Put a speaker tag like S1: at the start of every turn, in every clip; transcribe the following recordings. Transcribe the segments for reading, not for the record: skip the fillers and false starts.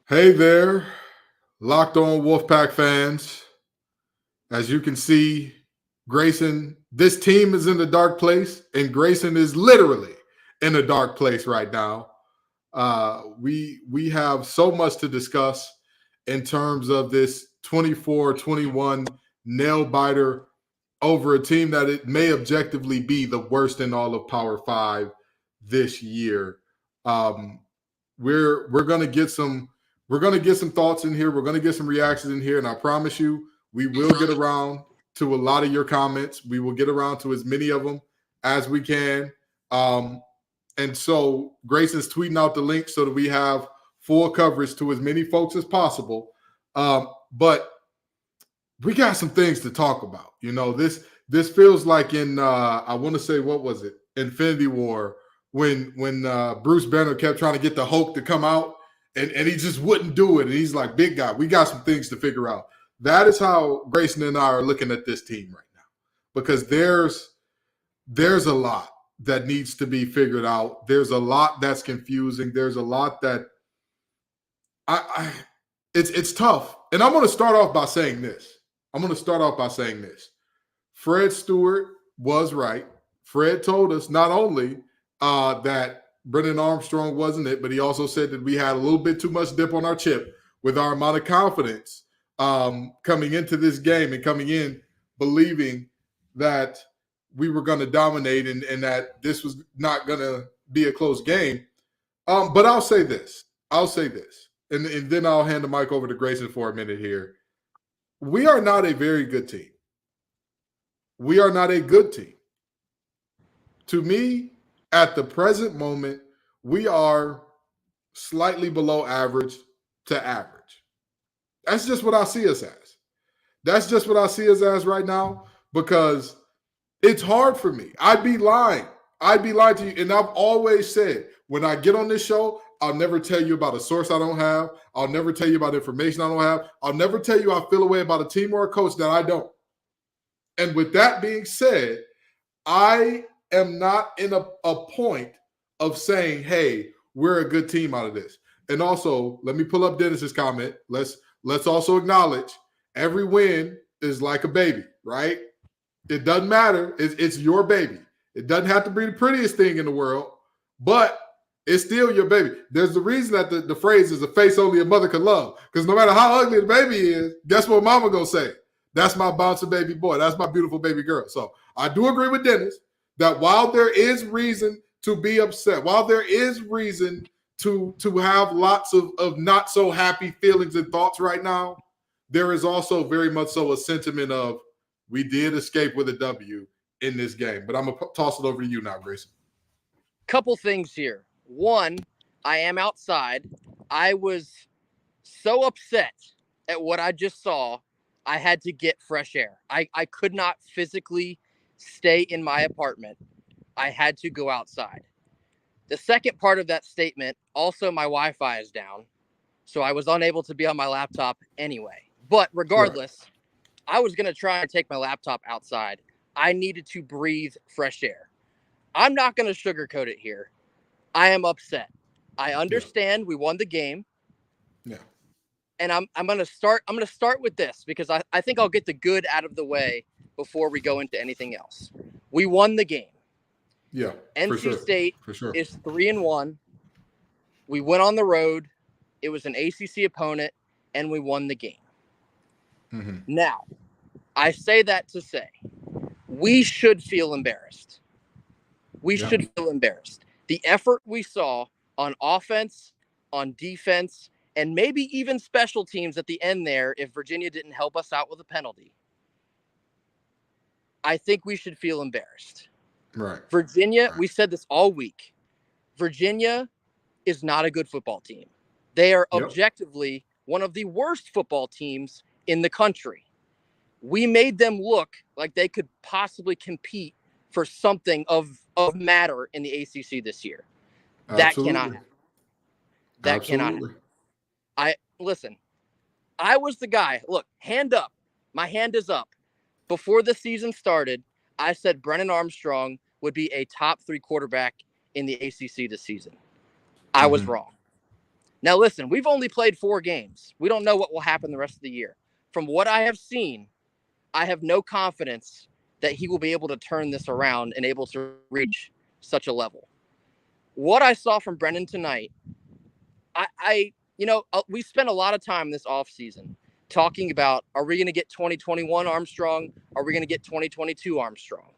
S1: Hey there, locked on Wolfpack fans. As you can see, Grayson, this team is in a dark place, and Grayson is literally in a dark place right now. We have so much to discuss in terms of this 24-21 nail biter over a team that it may objectively be the worst in all of Power Five this year. Um, we're gonna get some thoughts in here. We're gonna get some reactions in here, and I promise you, we will get around to a lot of your comments. We will get around to as many of them as we can. Um, and so Grayson's tweeting out the link so that we have full coverage to as many folks as possible. But we got some things to talk about. You know, this feels like in I want to say, what was it? Infinity War, when Bruce Banner kept trying to get the Hulk to come out and he just wouldn't do it. And he's like, big guy, we got some things to figure out. That is how Grayson and I are looking at this team right now. Because there's a lot that needs to be figured out. There's a lot that's confusing. There's a lot that it's tough. And I'm going to start off by saying this. Fred Stewart was right. Fred told us not only that Brennan Armstrong wasn't it, but he also said that we had a little bit too much dip on our chip with our amount of confidence coming into this game and coming in believing that we were going to dominate and that this was not going to be a close game. But I'll say this. And then I'll hand the mic over to Grayson for a minute here. We are not a very good team. We are not a good team. To me, at the present moment, we are slightly below average to average. That's just what I see us as. That's just what I see us as right now because it's hard for me. I'd be lying to you. And I've always said, when I get on this show, I'll never tell you about a source I don't have. I'll never tell you about information I don't have. I'll never tell you I feel a way about a team or a coach that I don't. And with that being said, I am not in a point of saying, hey, we're a good team out of this. And also, let me pull up Dennis's comment. Let's also acknowledge every win is like a baby, right? It doesn't matter. It's your baby. It doesn't have to be the prettiest thing in the world, but it's still your baby. There's the reason that the phrase is a face only a mother can love. Because no matter how ugly the baby is, guess what mama gonna say? That's my bouncing baby boy. That's my beautiful baby girl. So I do agree with Dennis that while there is reason to be upset, while there is reason to have lots of not so happy feelings and thoughts right now, there is also very much so a sentiment of we did escape with a W in this game. But I'm going to toss it over to you now, Grayson.
S2: Couple things here. One, I am outside. I was so upset at what I just saw, I had to get fresh air. I could not physically stay in my apartment. I had to go outside. The second part of that statement, also my Wi-Fi is down, so I was unable to be on my laptop anyway. But regardless, right. I was going to try and take my laptop outside. I needed to breathe fresh air. I'm not going to sugarcoat it here. I am upset. I understand we won the game.
S1: Yeah.
S2: And I'm going to start with this because I think I'll get the good out of the way before we go into anything else. We won the game.
S1: Yeah.
S2: NC State is 3-1. We went on the road. It was an ACC opponent, and we won the game.
S1: Mm-hmm.
S2: Now, I say that to say we should feel embarrassed. We should feel embarrassed. The effort we saw on offense, on defense, and maybe even special teams at the end there, if Virginia didn't help us out with a penalty, I think we should feel embarrassed.
S1: Right.
S2: Virginia, we said this all week. Virginia is not a good football team. They are objectively one of the worst football teams in the country. We made them look like they could possibly compete for something of matter in the ACC this year.
S1: Absolutely.
S2: That cannot happen. That cannot happen. Listen, I was the guy. Look, hand up. My hand is up. Before the season started, I said Brennan Armstrong would be a top 3 quarterback in the ACC this season. I was wrong. Now, listen, we've only played 4 games. We don't know what will happen the rest of the year. From what I have seen, I have no confidence that he will be able to turn this around and able to reach such a level. What I saw from Brennan tonight, we spent a lot of time this offseason talking about, are we going to get 2021 Armstrong? Are we going to get 2022 Armstrong?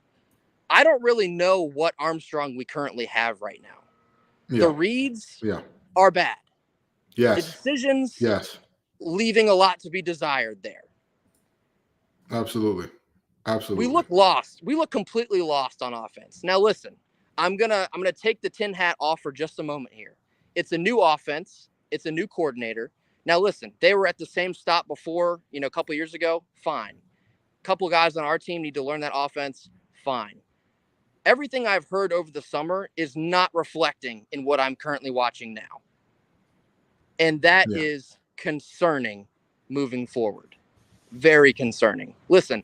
S2: I don't really know what Armstrong we currently have right now.
S1: Yeah.
S2: The reads are bad.
S1: Yes.
S2: The decisions leaving a lot to be desired there.
S1: Absolutely.
S2: We look lost. We look completely lost on offense. Now listen, I'm gonna take the tin hat off for just a moment here. It's a new offense. It's a new coordinator. Now listen, they were at the same stop before, a couple years ago. Fine. A couple guys on our team need to learn that offense. Fine. Everything I've heard over the summer is not reflecting in what I'm currently watching now. And that is concerning moving forward. Very concerning. Listen,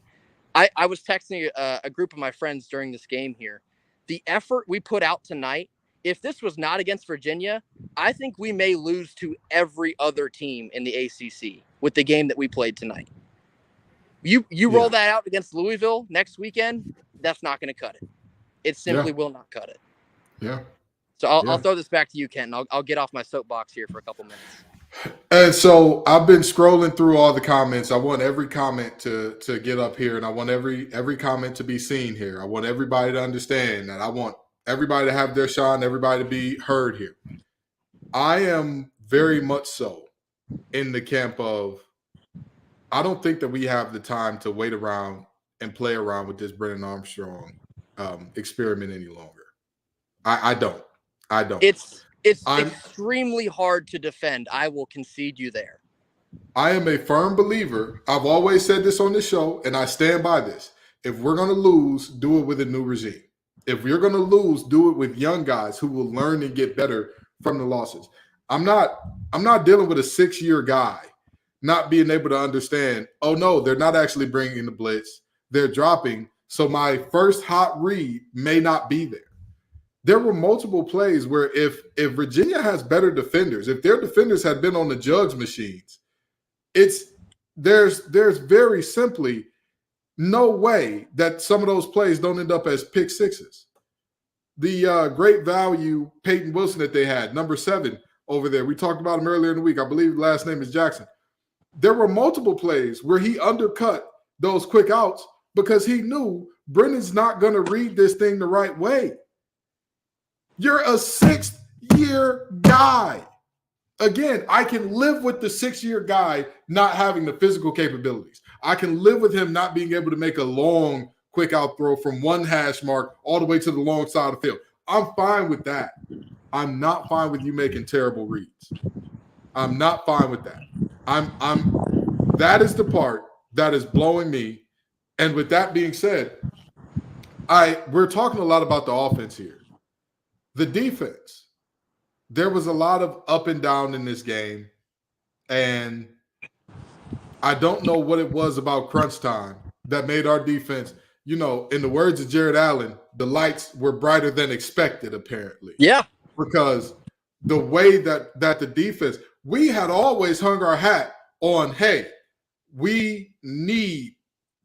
S2: I was texting a group of my friends during this game here. The effort we put out tonight, if this was not against Virginia, I think we may lose to every other team in the ACC with the game that we played tonight. You roll that out against Louisville next weekend, that's not going to cut it. It simply will not cut it.
S1: Yeah.
S2: So I'll throw this back to you, Kenton. I'll get off my soapbox here for a couple minutes.
S1: And so I've been scrolling through all the comments. I want every comment to get up here, and I want every comment to be seen here. I want everybody to understand that I want everybody to have their shine, everybody to be heard here. I am very much so in the camp of, I don't think that we have the time to wait around and play around with this Brennan Armstrong experiment any longer. I don't.
S2: It's extremely hard to defend. I will concede you there.
S1: I am a firm believer. I've always said this on the show, and I stand by this. If we're going to lose, do it with a new regime. If you're going to lose, do it with young guys who will learn and get better from the losses. I'm not dealing with a 6-year guy not being able to understand, oh, no, they're not actually bringing the blitz. They're dropping. So my first hot read may not be there. There were multiple plays where if Virginia has better defenders, if their defenders had been on the jugs machines, there's very simply no way that some of those plays don't end up as pick sixes. The great value Peyton Wilson that they had, number 7 over there. We talked about him earlier in the week. I believe the last name is Jackson. There were multiple plays where he undercut those quick outs because he knew Brennan's not going to read this thing the right way. You're a 6-year guy. Again, I can live with the 6-year guy not having the physical capabilities. I can live with him not being able to make a long quick out throw from one hash mark all the way to the long side of the field. I'm fine with that. I'm not fine with you making terrible reads. I'm not fine with that. That is the part that is blowing me. And with that being said, we're talking a lot about the offense here. The defense, there was a lot of up and down in this game, and I don't know what it was about crunch time that made our defense, in the words of Jared Allen, the lights were brighter than expected, apparently.
S2: Yeah.
S1: Because the way that the defense, we had always hung our hat on, hey, we need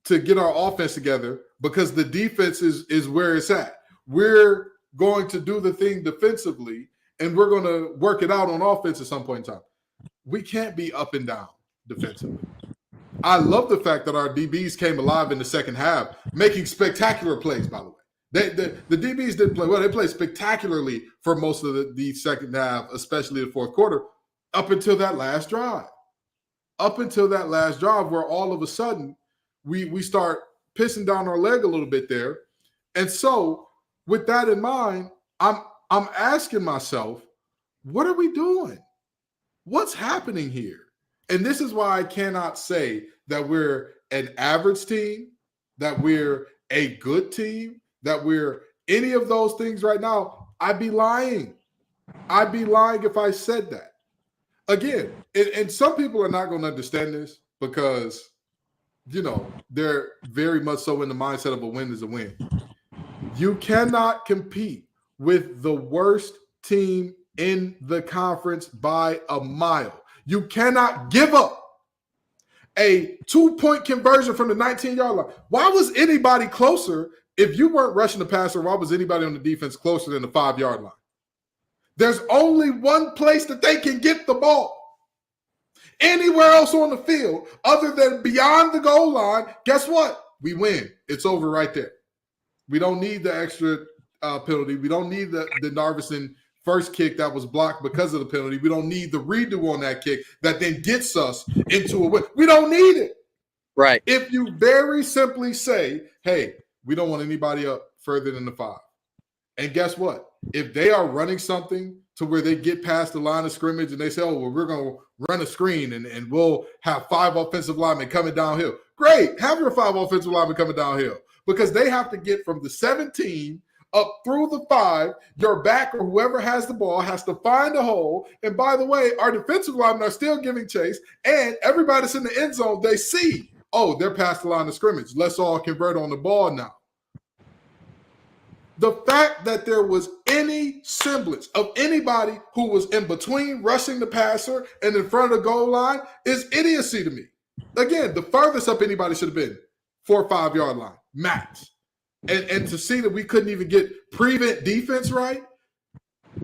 S1: to get our offense together because the defense is where it's at. We're going to do the thing defensively, and we're going to work it out on offense at some point in time. We can't be up and down defensively. I love the fact that our DBs came alive in the second half, making spectacular plays, by the way. The DBs didn't play well. They played spectacularly for most of the second half, especially the fourth quarter, up until that last drive. Up until that last drive where all of a sudden we start pissing down our leg a little bit there. And so with that in mind, I'm asking myself, what are we doing? What's happening here? And this is why I cannot say that we're an average team, that we're a good team, that we're any of those things right now. I'd be lying. I'd be lying if I said that. Again, and some people are not going to understand this because, they're very much so in the mindset of a win is a win. You cannot compete with the worst team in the conference by a mile. You cannot give up a 2-point conversion from the 19-yard line. Why was anybody closer? If you weren't rushing the passer, why was anybody on the defense closer than the 5-yard line? There's only one place that they can get the ball. Anywhere else on the field other than beyond the goal line, guess what? We win. It's over right there. We don't need the extra penalty. We don't need the Narveson first kick that was blocked because of the penalty. We don't need the redo on that kick that then gets us into a win. We don't need it.
S2: Right.
S1: If you very simply say, hey, we don't want anybody up further than the 5. And guess what? If they are running something to where they get past the line of scrimmage and they say, oh, well, we're going to run a screen and we'll have 5 offensive linemen coming downhill. Great. Have your 5 offensive linemen coming downhill because they have to get from the 17 up through the 5. Your back or whoever has the ball has to find a hole. And by the way, our defensive linemen are still giving chase. And everybody that's in the end zone, they see, oh, they're past the line of scrimmage. Let's all convert on the ball now. The fact that there was any semblance of anybody who was in between rushing the passer and in front of the goal line is idiocy to me. Again, the furthest up anybody should have been 4 or 5 yard line, max. And to see that we couldn't even get prevent defense right,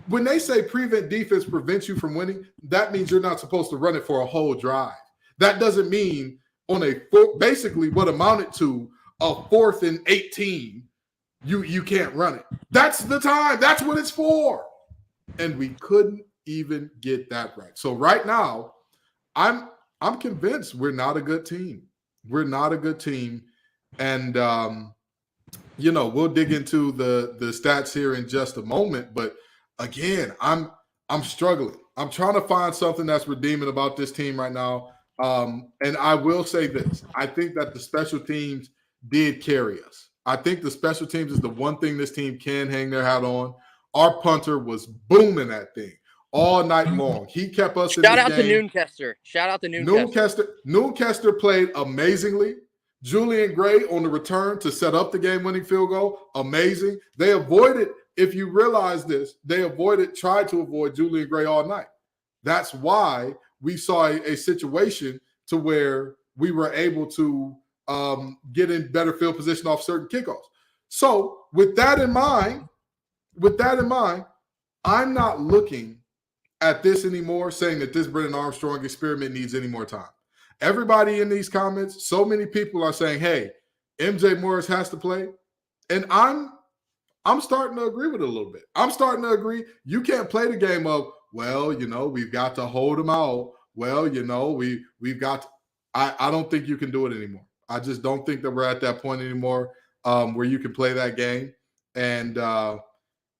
S1: when they say prevent defense prevents you from winning, that means you're not supposed to run it for a whole drive. That doesn't mean on a basically what amounted to a 4th and 18, you can't run it. That's the time. That's what it's for. And we couldn't even get that right. So right now, I'm convinced we're not a good team. We're not a good team. And we'll dig into the stats here in just a moment. But again, I'm struggling. I'm trying to find something that's redeeming about this team right now. And I will say this. I think that the special teams did carry us. I think the special teams is the one thing this team can hang their hat on. Our punter was booming that thing all night long. He kept us in the game.
S2: Shout out to Noonkester. Shout out to Noonkester.
S1: Noonkester played amazingly. Julian Gray on the return to set up the game-winning field goal, amazing. They avoided, if you realize this, tried to avoid Julian Gray all night. That's why we saw a situation to where we were able to get in better field position off certain kickoffs. So with that in mind, I'm not looking at this anymore saying that this Brennan Armstrong experiment needs any more time. Everybody in these comments, so many people are saying, hey, MJ Morris has to play. And I'm starting to agree with it a little bit. I'm starting to agree. You can't play the game of, well, we've got to hold them out. Well, we've got to, I don't think you can do it anymore. I just don't think that we're at that point anymore where you can play that game. And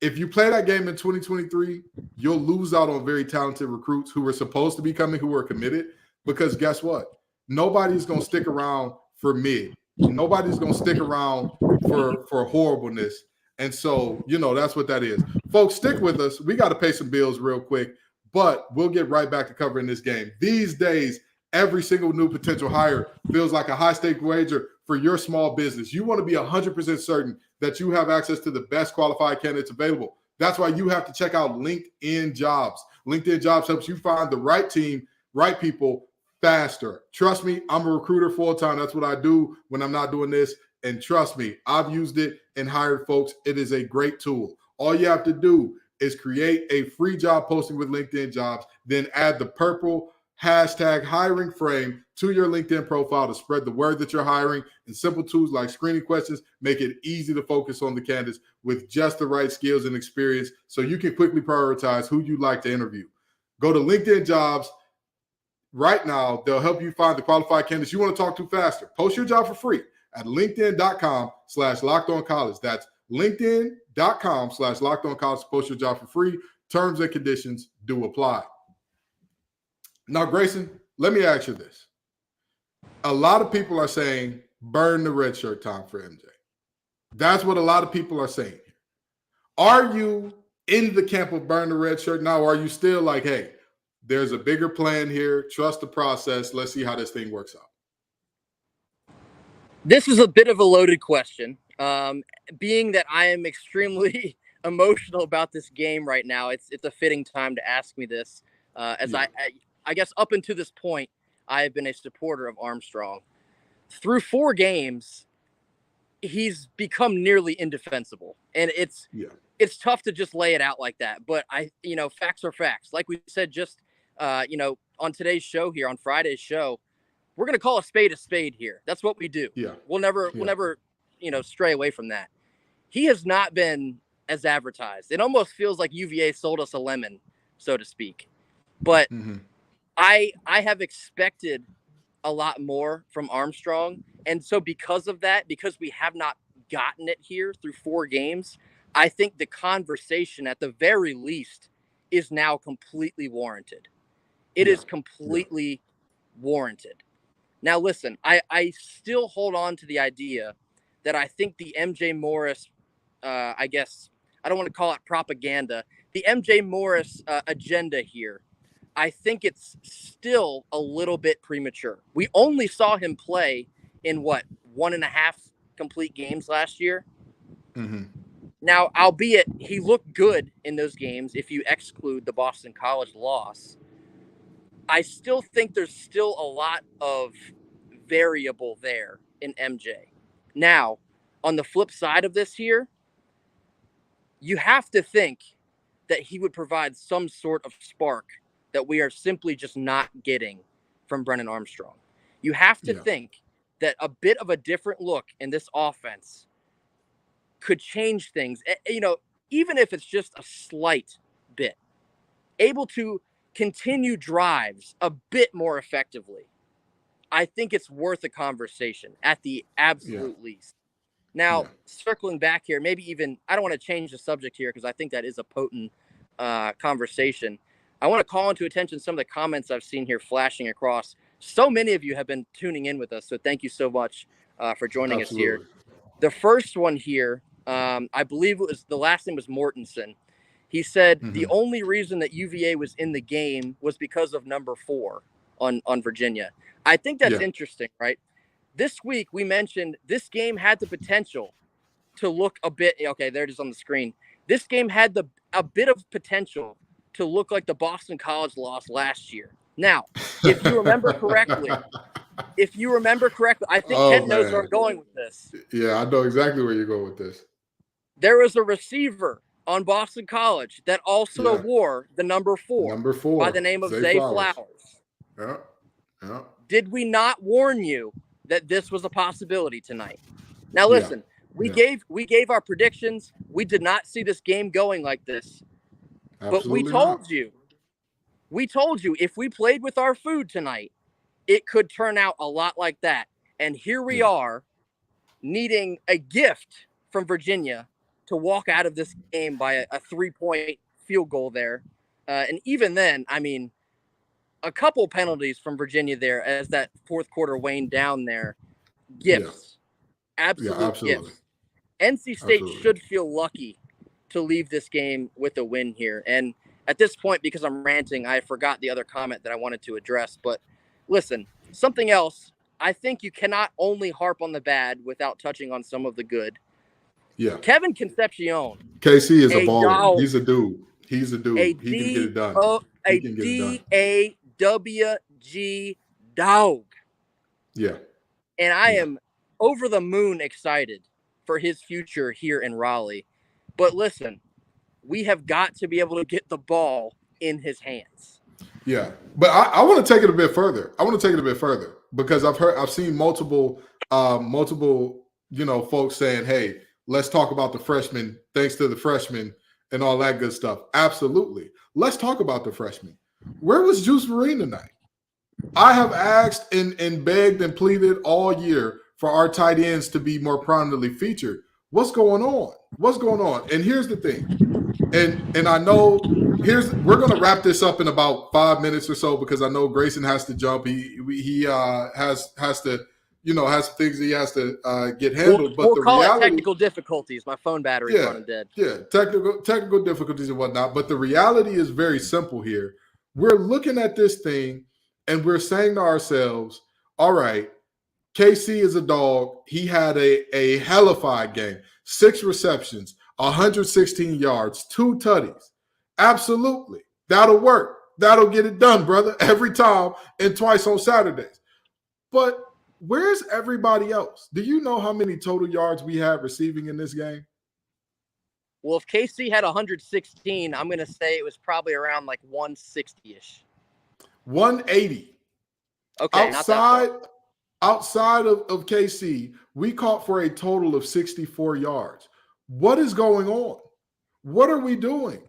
S1: if you play that game in 2023, you'll lose out on very talented recruits who were supposed to be coming, who were committed. Because guess what? Nobody's going to stick around for mid. Nobody's going to stick around for horribleness. And so, that's what that is. Folks, stick with us. We got to pay some bills real quick, but we'll get right back to covering this game. These days, every single new potential hire feels like a high-stake wager for your small business. You want to be 100% certain that you have access to the best qualified candidates available. That's why you have to check out LinkedIn Jobs. LinkedIn Jobs helps you find the right team, right people, faster. Trust me, I'm a recruiter full-time. That's what I do when I'm not doing this. And trust me, I've used it and hired folks. It is a great tool. All you have to do is create a free job posting with LinkedIn Jobs, then add the purple hashtag hiring frame to your LinkedIn profile to spread the word that you're hiring. And simple tools like screening questions make it easy to focus on the candidates with just the right skills and experience so you can quickly prioritize who you'd like to interview. Go to LinkedIn Jobs right now. They'll help you find the qualified candidates you want to talk to faster. Post your job for free at linkedin.com/lockedoncollege. That's linkedin.com/lockedoncollege. Post your job for free. Terms and conditions do apply. Now, Grayson, let me ask you this. A lot of people are saying, burn the red shirt time for MJ. That's what a lot of people are saying. Are you in the camp of burn the red shirt now, or are you still like, hey, there's a bigger plan here, trust the process, let's see how this thing works out?
S2: This is a bit of a loaded question, being that I am extremely emotional about this game right now. It's a fitting time to ask me this, as I guess up until this point, I have been a supporter of Armstrong. Through 4 games, he's become nearly indefensible, and it's tough to just lay it out like that. But facts are facts. Like we said, just on today's show here, on Friday's show, we're going to call a spade here. That's what we do.
S1: Yeah.
S2: We'll never, stray away from that. He has not been as advertised. It almost feels like UVA sold us a lemon, so to speak. But I have expected a lot more from Armstrong. And so because of that, because we have not gotten it here through 4 games, I think the conversation at the very least is now completely warranted. It is completely warranted. Now, listen, I still hold on to the idea that I think the MJ Morris, I guess, I don't want to call it propaganda, the MJ Morris agenda here, I think it's still a little bit premature. We only saw him play in 1.5 complete games last year. Now, albeit he looked good in those games, if you exclude the Boston College loss, I still think there's still a lot of variable there in MJ. Now, on the flip side of this here, you have to think that he would provide some sort of spark that we are simply just not getting from Brennan Armstrong. You have to think that a bit of a different look in this offense could change things, even if it's just a slight bit. Able to continue drives a bit more effectively. I think it's worth a conversation at the absolute least. Now, circling back here, maybe even, I don't want to change the subject here because I think that is a potent conversation. I want to call into attention some of the comments I've seen here flashing across. So many of you have been tuning in with us, so thank you so much for joining us here. The first one here, I believe it was, the last name was Mortensen. He said the only reason that UVA was in the game was because of number 4 on Virginia. I think that's interesting, right? This week we mentioned this game had the potential to look a bit, okay, there it is on the screen. This game had a bit of potential to look like the Boston College loss last year. Now, if you remember correctly, I think Kent knows where I'm going with this.
S1: Yeah, I know exactly where you're going with this.
S2: There was a receiver on Boston College that also wore the number 4 by the name of Zay Flowers.
S1: Yeah.
S2: Did we not warn you that this was a possibility tonight? Now, listen, we gave our predictions. We did not see this game going like this. But we told you if we played with our food tonight, it could turn out a lot like that. And here we are needing a gift from Virginia to walk out of this game by a 3-point field goal there. And even then, I mean, a couple penalties from Virginia there as that fourth quarter waned down there. Gifts. Absolute gifts. NC State should feel lucky to leave this game with a win here. And at this point, because I'm ranting, I forgot the other comment that I wanted to address. But listen, something else, I think you cannot only harp on the bad without touching on some of the good.
S1: Yeah.
S2: Kevin Concepcion.
S1: KC is a baller. He's a dude. He can get it done.
S2: A D-A-W-G dog.
S1: Yeah.
S2: And I am over the moon excited for his future here in Raleigh. But listen, we have got to be able to get the ball in his hands.
S1: Yeah, but I want to take it a bit further. Because I've seen multiple, folks saying, "Hey, let's talk about the freshmen. Thanks to the freshmen and all that good stuff." Absolutely, let's talk about the freshmen. Where was Juice Marine tonight? I have asked and begged and pleaded all year for our tight ends to be more prominently featured. What's going on? And here's the thing. And I know we're going to wrap this up in about 5 minutes or so because I know Grayson has to jump. He has to, has things he has to get handled.
S2: We'll call it technical difficulties. My phone battery's running dead.
S1: Yeah, technical difficulties and whatnot. But the reality is very simple here. We're looking at this thing and we're saying to ourselves, all right, KC is a dog. He had a hellified game, 6 receptions, 116 yards, 2 tutties. Absolutely. That'll work. That'll get it done, brother, every time and twice on Saturdays. But where's everybody else? Do you know how many total yards we had receiving in this game?
S2: Well, if KC had 116, I'm going to say it was probably around like 160-ish.
S1: 180.
S2: Okay,
S1: outside of KC, we caught for a total of 64 yards. What is going on? What are we doing?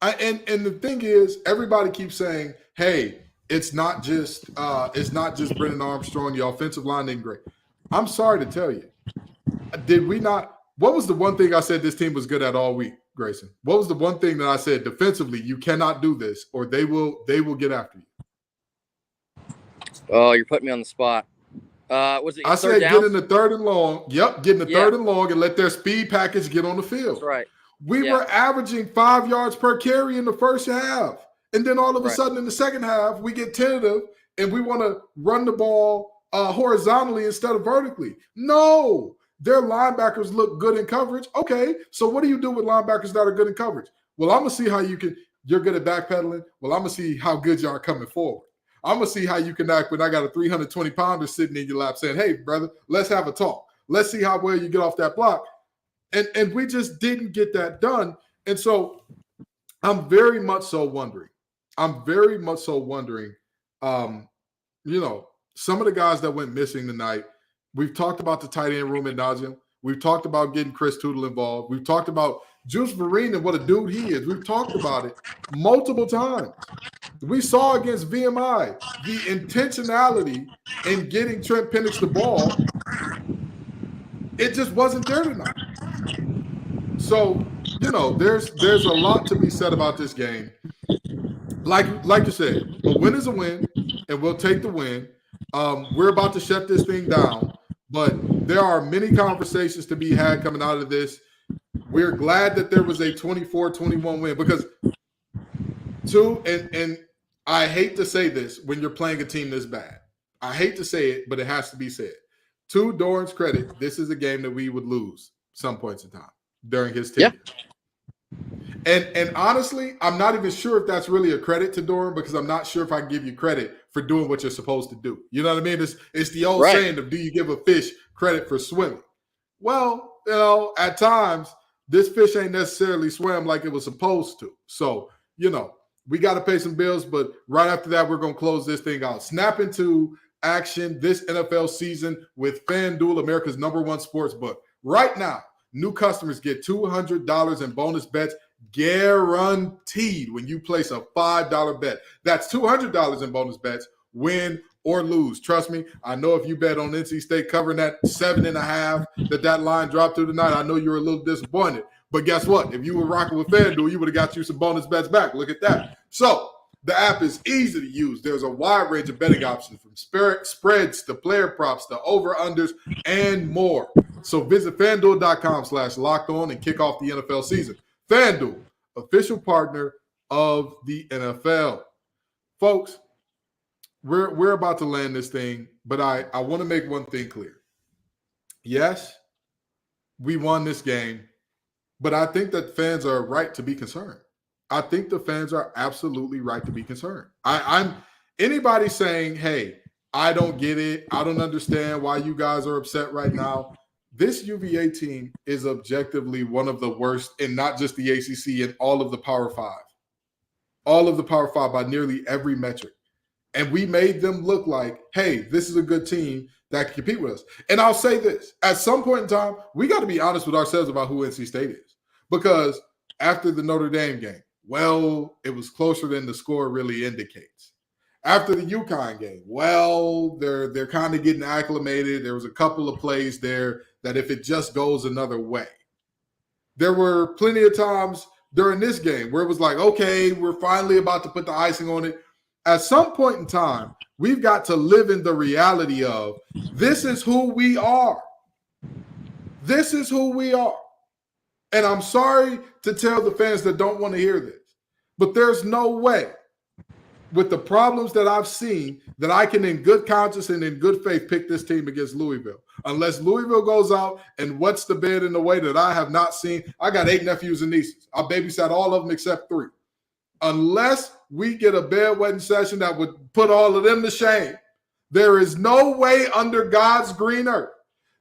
S1: And the thing is, everybody keeps saying, "Hey, it's not just Brennan Armstrong. The offensive line ain't great." I'm sorry to tell you, did we not? What was the one thing I said this team was good at all week, Grayson? What was the one thing that I said defensively? You cannot do this, or they will get after you.
S2: Oh, you're putting me on the spot. Was it?
S1: I said get in the third and long. Yep, get in the third and long and let their speed package get on the field.
S2: That's right.
S1: We were averaging 5 yards per carry in the first half. And then all of a sudden in the second half, we get tentative and we want to run the ball horizontally instead of vertically. No, their linebackers look good in coverage. Okay, so what do you do with linebackers that are good in coverage? Well, I'm going to see how you're good at backpedaling. Well, I'm going to see how good you are coming forward. I'm going to see how you can act when I got a 320-pounder sitting in your lap saying, "Hey, brother, let's have a talk. Let's see how well you get off that block." And we just didn't get that done. And so I'm very much so wondering, some of the guys that went missing tonight. We've talked about the tight end room ad nauseum. We've talked about getting Chris Tootle involved. We've talked about Juice Vereen and what a dude he is. We've talked about it multiple times. We saw against VMI the intentionality in getting Trent Penix the ball. It just wasn't there tonight. So, there's a lot to be said about this game. Like you said, a win is a win, and we'll take the win. We're about to shut this thing down, but there are many conversations to be had coming out of this. We're glad that there was a 24-21 win because and I hate to say this when you're playing a team this bad. I hate to say it, but it has to be said. To Doran's credit, this is a game that we would lose some points in time during his tenure. Yeah. And honestly, I'm not even sure if that's really a credit to Doran because I'm not sure if I can give you credit for doing what you're supposed to do. You know what I mean? It's the old saying of, do you give a fish credit for swimming? Well, at times, this fish ain't necessarily swam like it was supposed to. So, we got to pay some bills, but right after that, we're going to close this thing out. Snap into action this NFL season with FanDuel, America's #1 sports book. Right now, new customers get $200 in bonus bets guaranteed when you place a $5 bet. That's $200 in bonus bets, win or lose. Trust me, I know if you bet on NC State covering that 7.5 that line dropped through tonight, I know you were a little disappointed. But guess what? If you were rocking with FanDuel, you would have got you some bonus bets back. Look at that. So the app is easy to use. There's a wide range of betting options from spreads to player props to over-unders and more. So visit FanDuel.com/lockedon and kick off the NFL season. FanDuel, official partner of the NFL. Folks, we're about to land this thing, but I want to make one thing clear. Yes, we won this game, but I think that fans are right to be concerned. I think the fans are absolutely right to be concerned. I'm anybody saying, "Hey, I don't get it. I don't understand why you guys are upset right now." This UVA team is objectively one of the worst in not just the ACC, in all of the Power Five. All of the Power Five by nearly every metric. And we made them look like, hey, this is a good team that can compete with us. And I'll say this. At some point in time, we got to be honest with ourselves about who NC State is. Because after the Notre Dame game, well, it was closer than the score really indicates. After the UConn game, well, they're kind of getting acclimated. There was a couple of plays there that if it just goes another way. There were plenty of times during this game where it was like, okay, we're finally about to put the icing on it. At some point in time, we've got to live in the reality of this is who we are. This is who we are. And I'm sorry to tell the fans that don't want to hear this, but there's no way with the problems that I've seen, that I can in good conscience and in good faith pick this team against Louisville. Unless Louisville goes out and wets the bed in a way that I have not seen. I got 8 nephews and nieces. I babysat all of them except 3. Unless we get a bedwetting session that would put all of them to shame, there is no way under God's green earth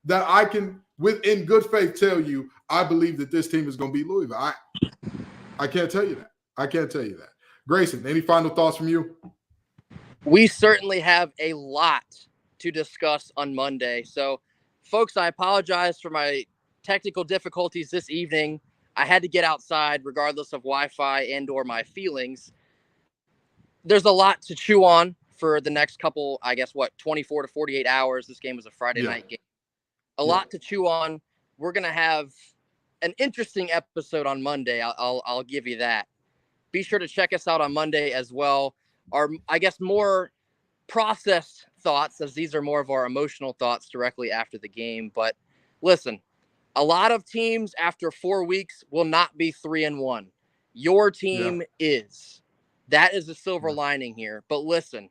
S1: that I can, in good faith, tell you I believe that this team is going to beat Louisville. I can't tell you that. I can't tell you that. Grayson, any final thoughts from you?
S2: We certainly have a lot to discuss on Monday. So, folks, I apologize for my technical difficulties this evening. I had to get outside regardless of Wi-Fi and or my feelings. There's a lot to chew on for the next couple, 24 to 48 hours. This game was a Friday night game. A lot to chew on. We're going to have an interesting episode on Monday. I'll give you that. Be sure to check us out on Monday as well. Our, more processed thoughts, as these are more of our emotional thoughts directly after the game. But listen, a lot of teams after 4 weeks will not be 3-1. Your team is. That is the silver lining here. But listen,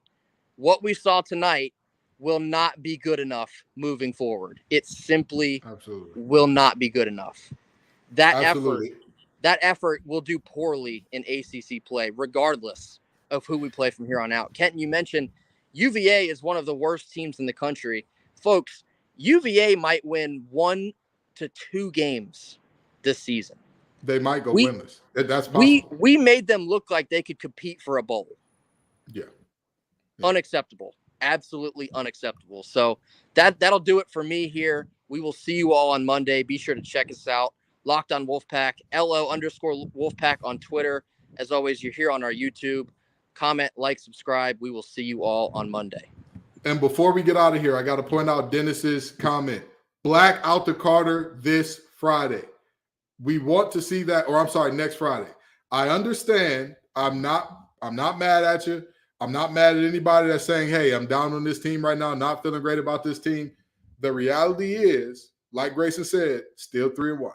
S2: what we saw tonight will not be good enough moving forward. It simply will not be good enough. That effort will do poorly in ACC play, regardless of who we play from here on out. Kenton, you mentioned UVA is one of the worst teams in the country. Folks, UVA might win 1 to 2 games this season.
S1: They might go winless. That's possible.
S2: We made them look like they could compete for a bowl.
S1: Yeah.
S2: Unacceptable. Absolutely unacceptable. So that'll do it for me here. We will see you all on Monday. Be sure to check us out. Locked on Wolfpack, LO_Wolfpack on Twitter. As always, you're here on our YouTube. Comment, like, subscribe. We will see you all on Monday.
S1: And before we get out of here, I got to point out Dennis's comment. Black out to Carter this Friday. We want to see that, next Friday. I understand. I'm not mad at you. I'm not mad at anybody that's saying, hey, I'm down on this team right now, not feeling great about this team. The reality is, like Grayson said, still 3-1.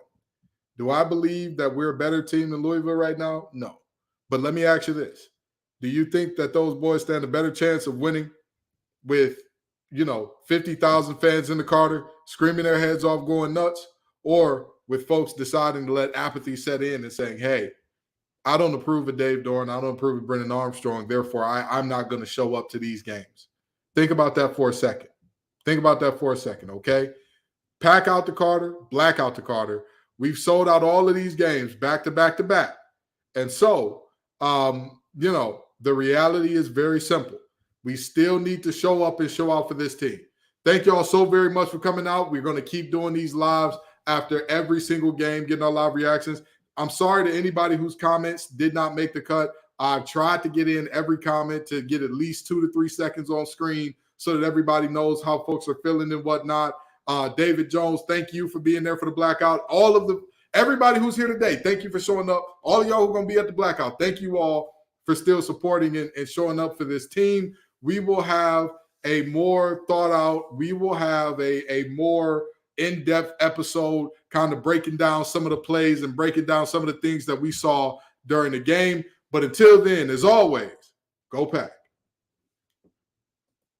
S1: Do I believe that we're a better team than Louisville right now? No. But let me ask you this. Do you think that those boys stand a better chance of winning with, 50,000 fans in the Carter screaming their heads off, going nuts, or with folks deciding to let apathy set in and saying, hey, I don't approve of Dave Doran. I don't approve of Brennan Armstrong. Therefore, I'm not going to show up to these games. Think about that for a second. Okay? Pack out the Carter, black out the Carter. We've sold out all of these games back to back to back. And so, the reality is very simple. We still need to show up and show out for this team. Thank you all so very much for coming out. We're going to keep doing these lives after every single game, getting our live reactions. I'm sorry to anybody whose comments did not make the cut. I've tried to get in every comment to get at least 2 to 3 seconds on screen so that everybody knows how folks are feeling and whatnot. David Jones, thank you for being there for the blackout. Everybody who's here today, thank you for showing up. All of y'all who are going to be at the blackout, thank you all for still supporting and showing up for this team. We will have a more thought out, we will have a more in-depth episode kind of breaking down some of the plays and breaking down some of the things that we saw during the game. But until then, as always, go Pack.